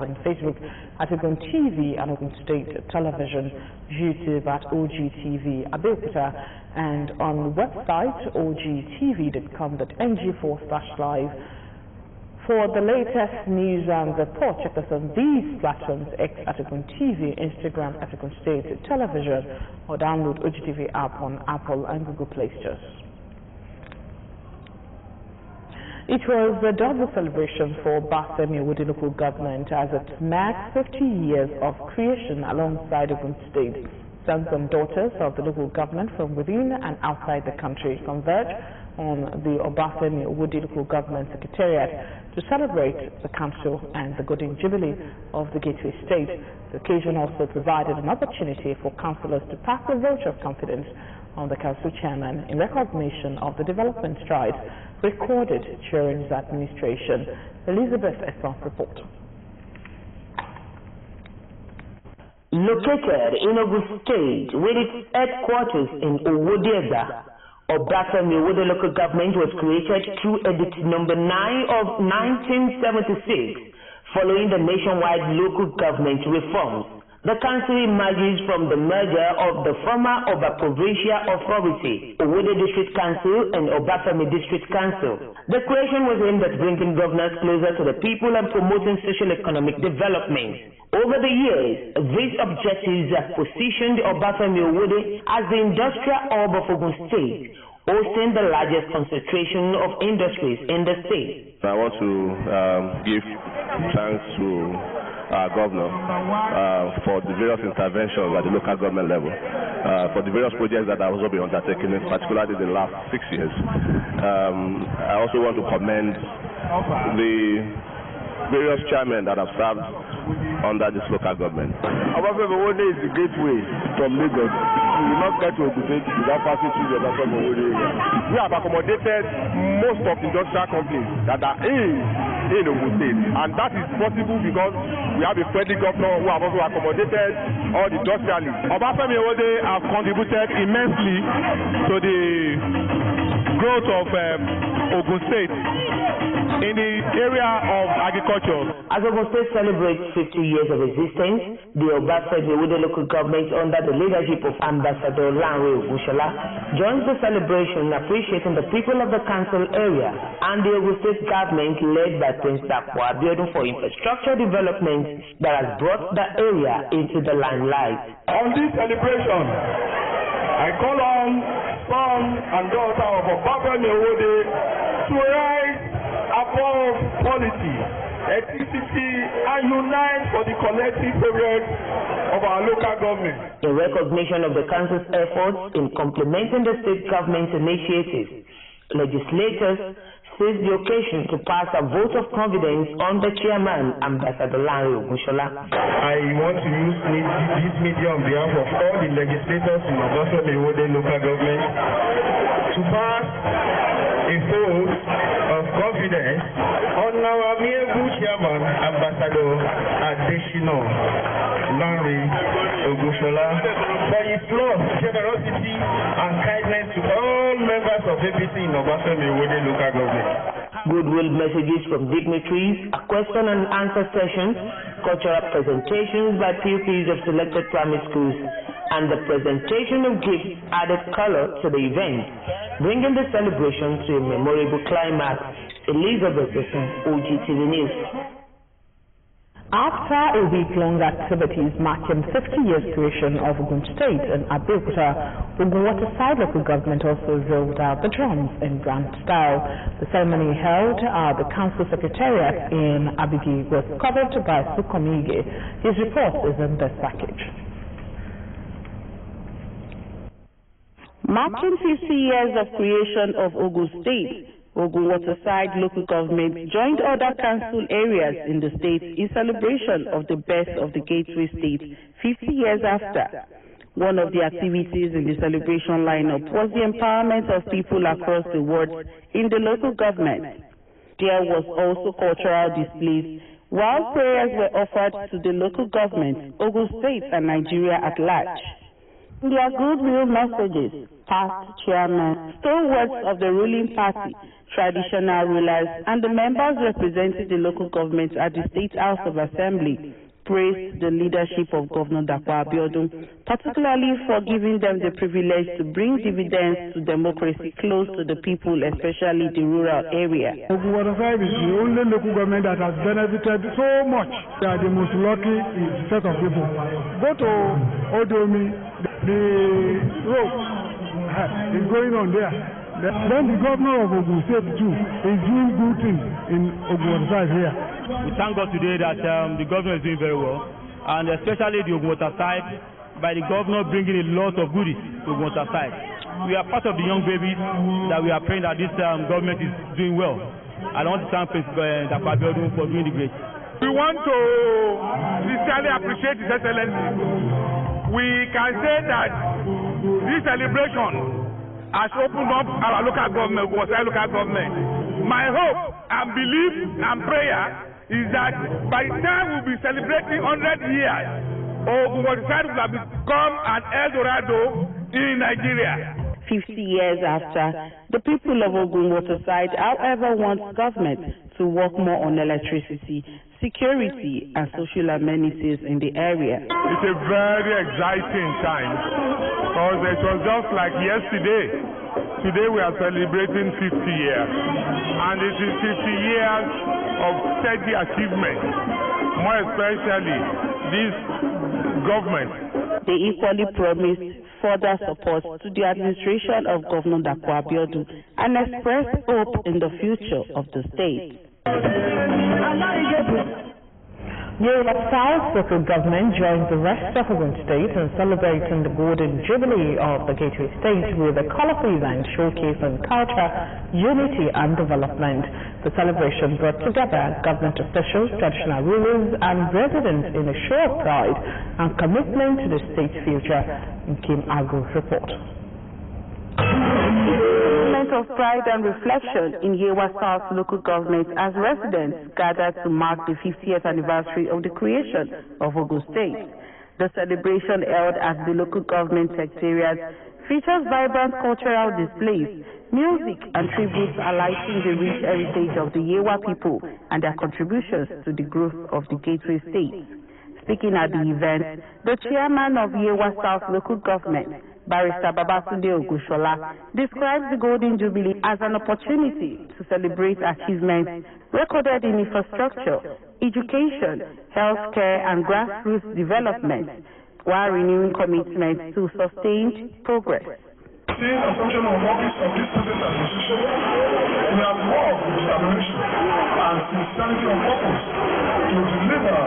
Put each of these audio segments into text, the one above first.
on Facebook at Ogun TV and Ogun State Television, YouTube at OGTV Abeokuta, and on the website ogtv.com.ng/live. For the latest news and report, check us on these platforms: X at Ogun TV, Instagram at Ogun State Television, or download OGTV app on Apple and Google Play stores. It was a double celebration for Basemi Wudi local government as it marks 50 years of creation alongside Ogun State. Sons and daughters of the local government from within and outside the country converge on the Basemi Wudi local government secretariat to celebrate the council and the golden jubilee of the Gateway State. The occasion also provided an opportunity for councillors to pass a vote of confidence on the council chairman in recognition of the development strides recorded during his administration. Elizabeth Esson report. Located in Ogun State with its headquarters in Owodiega, Obafemi Wudi local government was created through Edict number 9 of 1976 following the nationwide local government reforms. The council emerges from the merger of the former Oba Provincial Authority, Owode District Council and Obafemi District Council. The creation was aimed at bringing governance closer to the people and promoting socio-economic development. Over the years, these objectives have positioned Obafemi Owode as the industrial hub of Ogun State, hosting the largest concentration of industries in the state. I want to give thanks to our governor for the various interventions at the local government level, for the various projects that have also been undertaken, particularly in the last 6 years. I also want to commend the various chairmen that have served under this local government. Obafemi Owode is the gateway from Lagos. We will not get to Ogun State without passing through the Obafemi Owode area. We have accommodated most of the industrial companies that are in Ogun State, and that is possible because we have a friendly governor who have also accommodated all the industrialists. Obafemi Owode have contributed immensely to the growth of Ogun State in the area of agriculture. As Ogun State celebrates 50 years of existence, the Obafemi Owode local government under the leadership of Ambassador Lanre Ogushola joins the celebration appreciating the people of the council area and the Ogun State government led by Prince Dapo Abiodun for infrastructure development that has brought the area into the limelight. On this celebration, I call on son and daughter of Obafemi Owode to rise above politics, ethnicity, and unite for the collective progress of our local government. In recognition of the council's efforts in complementing the state government's initiatives, legislators seized the occasion to pass a vote of confidence on the chairman, Ambassador Lanre Ogushola. I want to use this medium on behalf of all the legislators in Obafemi Owode local government to pass a vote of confidence on our amiable chairman, Ambassador Adeshino Lanre Ogushola, for his love, generosity, and kindness to all members of APC in Obafemi Owode local government. Goodwill messages from dignitaries, a question and answer session, cultural presentations by pupils of selected primary schools, and the presentation of gifts added color to the event, bringing the celebration to a memorable climax. Elizabeth Esson, OGTV News. After a week-long activities marking 50 years creation of Ogun State and Abeokuta, Ogun Waterside local government also rolled out the drums in grand style. The ceremony held at the council secretariat in Abigi was covered by Sukomige. His report is in this package. Marking 50 years of creation of Ogun State, Ogun Waterside local government joined other council areas in the state in celebration of the birth of the Gateway State 50 years after. One of the activities in the celebration lineup was the empowerment of people across the world in the local government. There was also cultural displays, while prayers were offered to the local government, Ogun State and Nigeria at large. In their goodwill messages, past chairmen, stalwarts of the ruling party, traditional rulers, and the members representing the local government at the State House of Assembly praised the leadership of Governor Dapo Abiodun, particularly for giving them the privilege to bring dividends to democracy close to the people, especially the rural area. Ogun Waterside is the only local government that has benefited so much. They are the most lucky set of people. Go to Odomi, the road is going on there. Then the governor of Ogun State too is doing good things in Ogun Waterside here. We thank God today that the governor is doing very well, and especially the Ogun Waterside, by the governor bringing a lot of goodies to Ogun Waterside. We are part of the young babies that we are praying that this government is doing well. I want to thank President Dapo Abiodun for doing the great. We want to sincerely appreciate His Excellency. We can say that this celebration has opened up our local government, Waterside local government. My hope and belief and prayer is that by the time we'll be celebrating 100 years, Ogun Waterside will have become an El Dorado in Nigeria. 50 years after, the people of Ogun Waterside, however, want government to work more on electricity, security, and social amenities in the area. It's a very exciting time because it was just like yesterday. Today we are celebrating 50 years, and it is 50 years of steady achievement, more especially this government. They equally promised further support to the administration of Governor Dapo Abiodun and expressed hope in the future of the state. Yewa South local government joins the rest of Ogun State in celebrating the Golden Jubilee of the Gateway State with a colorful event showcasing culture, unity and development. The celebration brought together government officials, traditional rulers and residents in a show of pride and commitment to the state's future. Kim Agu's report. Of pride and reflection in Yewa South local government as residents gathered to mark the 50th anniversary of the creation of Ogun State. The celebration held at the local government secretariat features vibrant cultural displays, music and tributes highlighting the rich heritage of the Yewa people and their contributions to the growth of the Gateway State. Speaking at the event, the chairman of Yewa South local government, Barrister Babatunde Ogushola, describes the Golden Jubilee as an opportunity to celebrate achievements recorded in infrastructure, education, healthcare, and grassroots development, while renewing commitments to sustained progress. Since assumption of office of this present administration, we have worked with determination and sincerity of purpose to deliver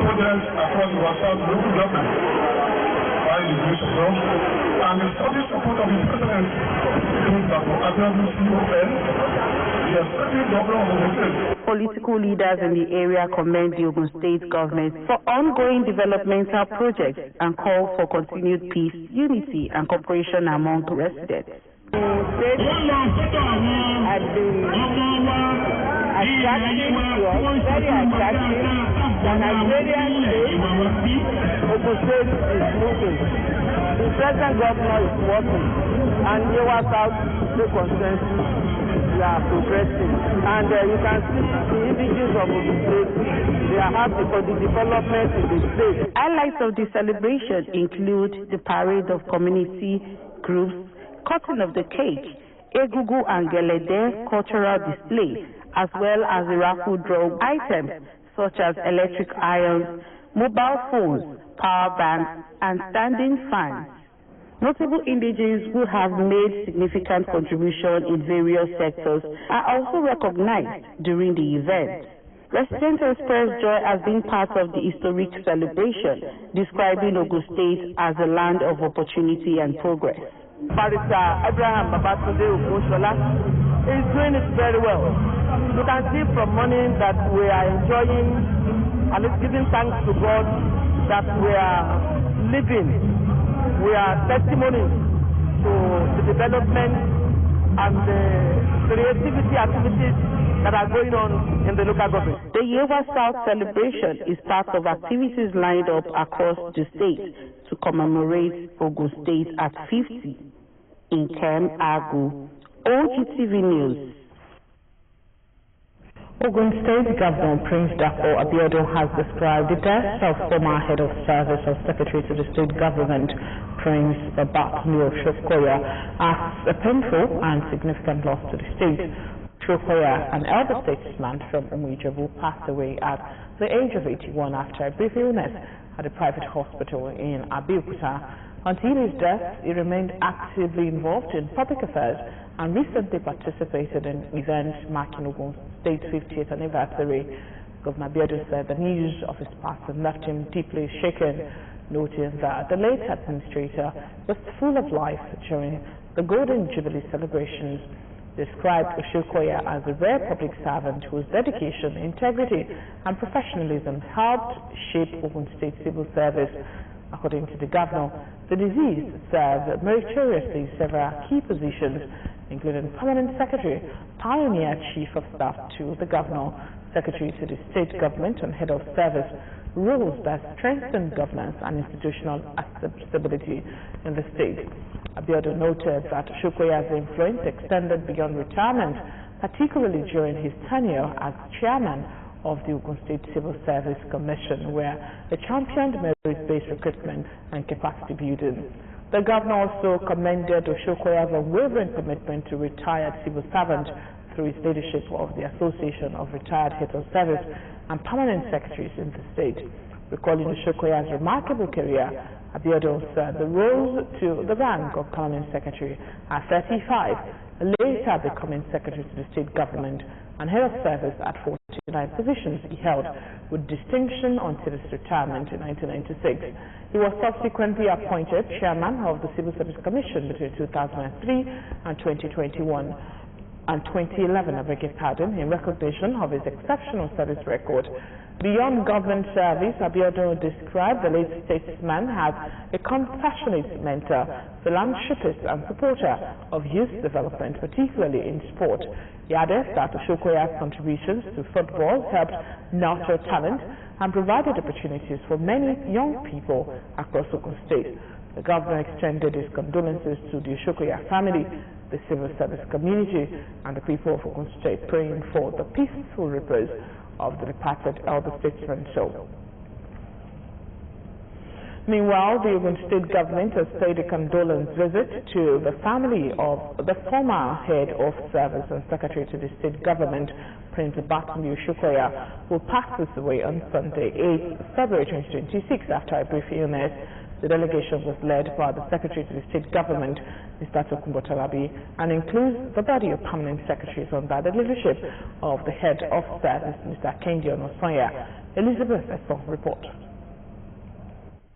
projects across the South local government. By the grace of God and the solid support of the President, Dapo Abiodun CON, the executive governor of Ogun State. Political leaders in the area commend the Ogun State government for ongoing developmental projects and call for continued peace, unity, and cooperation among residents. Very attractive. The Nigerian state, Ogun State is moving. The present governor is working, and Yewa South State constituency, we are progressing. And you can see the images of Ogun State. They are happy for the development in the state. Highlights of the celebration include the parade of community groups, cutting of the cake, Egugu and Gelede cultural display, as well as the raffle draw items such as electric irons, mobile phones, power banks, and standing fans. Notable individuals who have made significant contribution in various sectors are also recognized during the event. Residents expressed joy as being part of the historic celebration, describing Ogun State as a land of opportunity and progress. Barrister Abraham Babatunde Ogushola is doing it very well. You can see from morning that we are enjoying and giving thanks to God that we are living. We are testimonies to the development and the creativity activities that are going on in the local government. The Yewa South celebration is part of activities lined up across the state to commemorate Ogun State at 50 in Ken Agu. OGTV News. Ogun State Governor Prince Dapo Abiodun has described the death of former head of service of Secretary to the State Government, Prince Babatunde Oshokoya, as a painful and significant loss to the state. Oshokoya, an elder statesman from Umuijebu, passed away at the age of 81 after a brief illness at a private hospital in Abeokuta. Until his death, he remained actively involved in public affairs and recently participated in events marking Ogun State's 50th anniversary. Governor Abiodun said the news of his passing left him deeply shaken, noting that the late administrator was full of life during the Golden Jubilee celebrations. Described Oshokoya as a rare public servant whose dedication, integrity, and professionalism helped shape Ogun State civil service. According to the governor, the deceased served meritoriously several key positions, including permanent secretary, pioneer chief of staff to the governor, secretary to the state government, and head of service, roles that strengthen governance and institutional stability in the state. Abiodun noted that Oshokoya's influence extended beyond retirement, particularly during his tenure as chairman of the Ogun State Civil Service Commission, where they championed merit-based recruitment and capacity building. The governor also commended Oshokoya's unwavering commitment to retired civil servants through his leadership of the Association of Retired Heads of Service and Permanent Secretaries in the state. Recalling Oshokoya's remarkable career, Abiodun said the rose to the rank of Permanent Secretary at 35, later becoming Secretary to the state government, and head of service at 49 positions he held with distinction until his retirement in 1996. He was subsequently appointed chairman of the Civil Service Commission between 2003 and 2011, I beg your pardon, in recognition of his exceptional service record. Beyond government service, Abiodun described the late statesman as a compassionate mentor, philanthropist, and supporter of youth development, particularly in sport. He added that Oshokoya's contributions to football helped nurture talent and provided opportunities for many young people across Ogun State. The governor extended his condolences to the Oshokoya family, the civil service community, and the people of Ogun State, praying for the peaceful repose of the departed elder statesman. Meanwhile, the Ogun State government has paid a condolence visit to the family of the former head of service and secretary to the state government, Prince Babatunde Oshokoya, who passed away on Sunday, 8 February 2026 after a brief illness. The delegation was led by the Secretary to the State Government, Mr. Tokunbo Talabi, and includes the body of permanent secretaries under the leadership of the Head of Service, Mr. Kendi Onosanya. Elizabeth Esson report.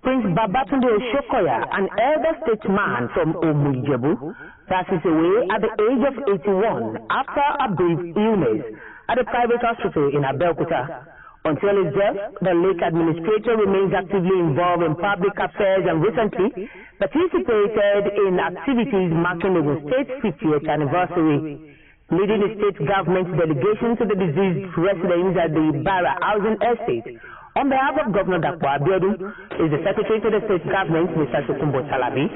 Prince Babatunde Oshokoya, an elder statesman from Umuijebu, passes away at the age of 81 after a brief illness at a private hospital in Abeokuta. Until his death, the late administrator remains actively involved in public affairs and recently participated in activities marking Ogun State's 50th anniversary. Leading the state government delegation to the deceased residents at the Barra Housing Estate, on behalf of Governor Dapo Abiodun, is the Secretary to the State Government, Mr. Tokunbo Talabi.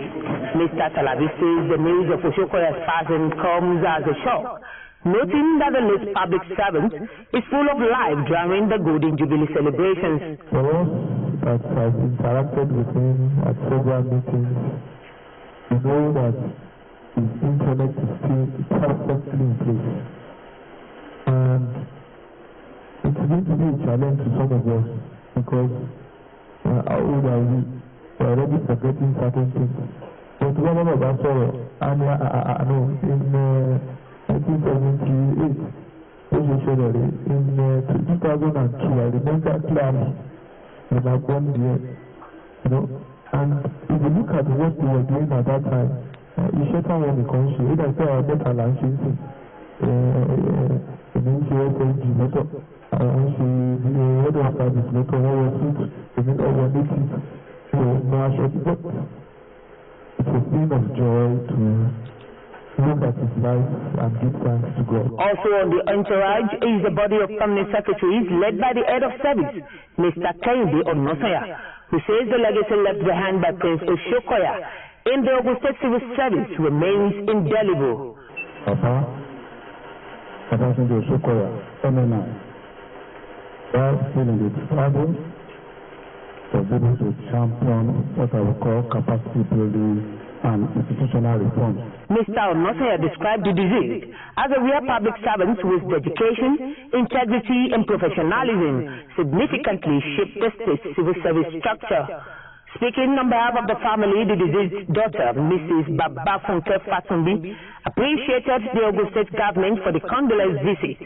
Mr. Talabi says the news of Oshokoya's passing comes as a shock, noting that the late public servant is full of life during the Golden Jubilee celebrations. For us that has interacted with him at several meetings, we know that his intellect is still perfectly in place. And it's going to be a challenge to some of us because how old are we? We're already forgetting certain things. But one of us in 1978, in 2002, I remember clearly when I born here, and if you look at what we were doing at that time, you should have one conscious, it has a better lunch, it's a thing of joy to look at his life and give thanks to God. Also on the entourage is the body of permanent secretaries led by the head of service, Mr. Kendi Onosanya. who says the legacy left behind by Prince Oshokoya in the Ogun State Civil Service remains indelible. Papa Oshokoya, MNI, while still in the struggle, was able to champion what I would call capacity building and institutional reforms. Mr. Onosanya described the disease as a real public servant whose dedication, integrity, and professionalism significantly shaped the state's civil service structure. Speaking on behalf of the family, the deceased daughter, Mrs. Babafunke Fatumbi, appreciated the Ogun State government for the condolence visit,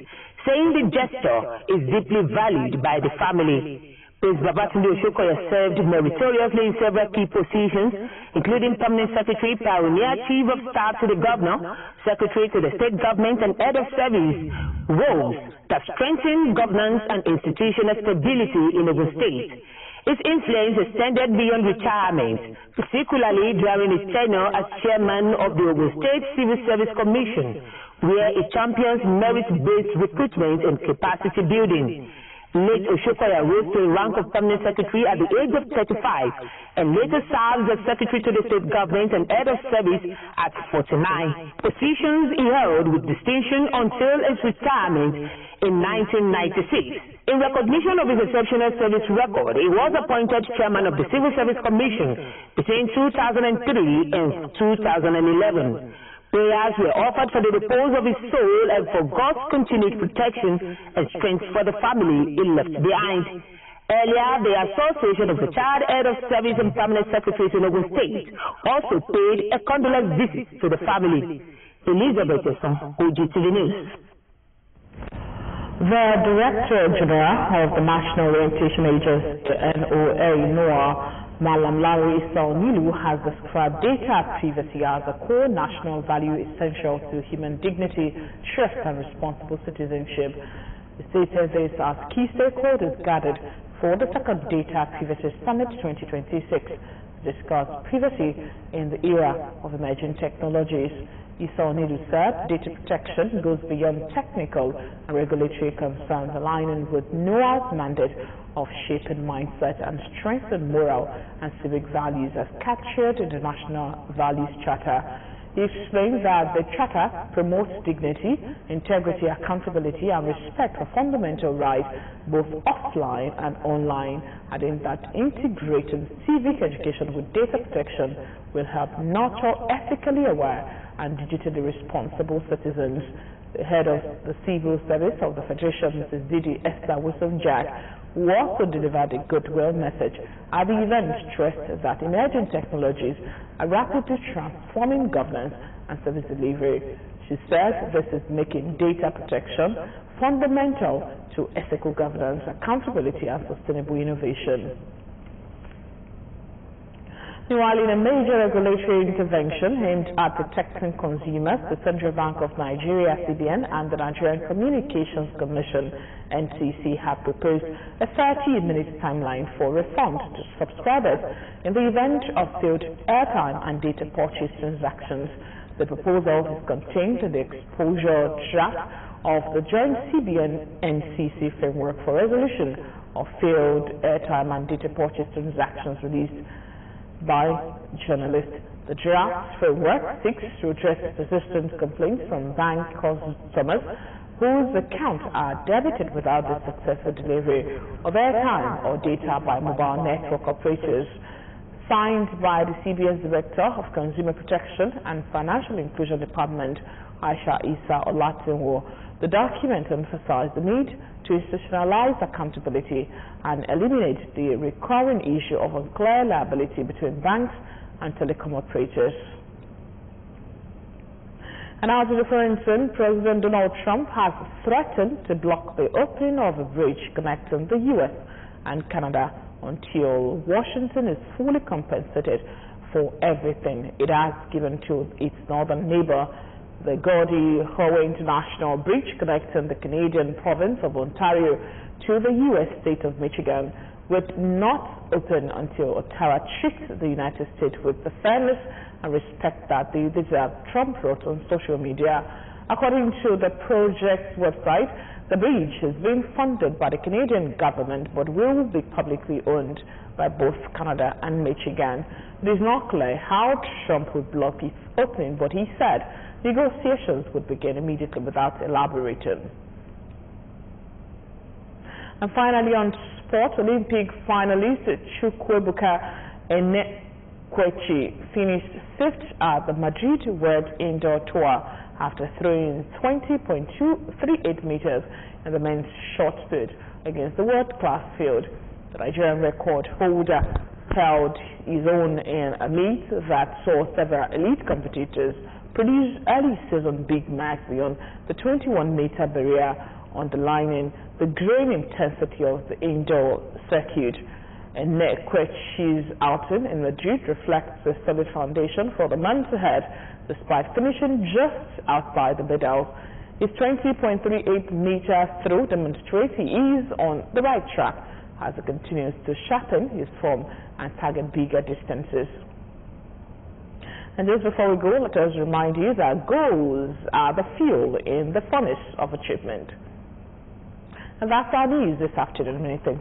saying the gesture is deeply valued by the family. Prince Babatunde Oshokoya served meritoriously in several key positions, including Permanent Secretary, Pioneer Chief of Staff to the Governor, Secretary to the State Government, and Head of Service, roles that strengthened governance and institutional stability in Ogun State. His influence extended beyond retirement, particularly during his tenure as Chairman of the Ogun State Civil Service Commission, where he champions merit-based recruitment and capacity building. Late Oshokoya rose to the rank of Permanent Secretary at the age of 35 and later served as Secretary to the State Government and Head of Service at 49, positions he held with distinction until his retirement in 1996. In recognition of his exceptional service record, he was appointed Chairman of the Civil Service Commission between 2003 and 2011. Prayers were offered for the repose of his soul and for God's continued protection and strength for the family he left behind. Earlier, the Association of Retired Head of Service and Permanent Secretaries in Ogun State also paid a condolence visit to the family. Elizabeth Esson, OGTV News. The Director General of the National Orientation Agency, NOA, NOAA, Malam Larry Saunilu, has described data privacy as a core national value essential to human dignity, trust, and responsible citizenship. He stated this as key stakeholders gathered for the second Data Privacy Summit 2026 to discuss privacy in the era of emerging technologies. Saunilu said data protection goes beyond technical and regulatory concerns, aligning with NOAA's mandate of shaping mindset and strengthen moral and civic values as captured in the National Values Charter. He explained that the Charter promotes dignity, integrity, accountability, and respect for fundamental rights, both offline and online, adding that integrating civic education with data protection will help nurture ethically aware and digitally responsible citizens. The head of the Civil Service of the Federation, Mrs. Didi Esther Wilson-Jack, who also delivered a goodwill message at the event, stressed that emerging technologies are rapidly transforming governance and service delivery. She said this is making data protection fundamental to ethical governance, accountability, and sustainable innovation. Meanwhile, in a major regulatory intervention aimed at protecting consumers, the Central Bank of Nigeria, CBN, and the Nigerian Communications Commission, NCC, have proposed a 30-minute timeline for refund to subscribers in the event of failed airtime and data purchase transactions. The proposal is contained in the exposure draft of the joint CBN-NCC framework for resolution of failed airtime and data purchase transactions released by journalists. The draft framework seeks to address persistent complaints from bank customers whose accounts are debited without the successful delivery of airtime or data by mobile network operators. Signed by the CBN's Director of Consumer Protection and Financial Inclusion Department, Aisha Isa Olatunwo, the document emphasized the need to institutionalize accountability and eliminate the recurring issue of unclear liability between banks and telecom operators. And as a reference, President Donald Trump has threatened to block the opening of a bridge connecting the U.S. and Canada until Washington is fully compensated for everything it has given to its northern neighbor. The Gordie Howe International Bridge connecting the Canadian province of Ontario to the U.S. state of Michigan would not open until Ottawa treats the United States with the fairness and respect that they deserve, Trump wrote on social media. According to the project's website, The bridge is being funded by the Canadian government but will be publicly owned by both Canada and Michigan. It is not clear how Trump would block its opening, but he said negotiations would begin immediately without elaborating. And finally, on sport, Olympic finalist Chukwuebuka Enekwechi finished 5th at the Madrid World Indoor Tour after throwing 20.238 meters in the men's short put against the world-class field. The Nigerian record holder held his own in a meet that saw several elite competitors produce early season big marks beyond the 21-meter barrier, underlining the growing intensity of the indoor circuit. And Nekwechi's outing in Madrid reflects a solid foundation for the months ahead, despite finishing just outside the medals. His 20.38-meter throw demonstrates he is on the right track as he continues to sharpen his form and target bigger distances. And just before we go, let us remind you that goals are the fuel in the furnace of achievement. And that's our news this afternoon. Many thanks.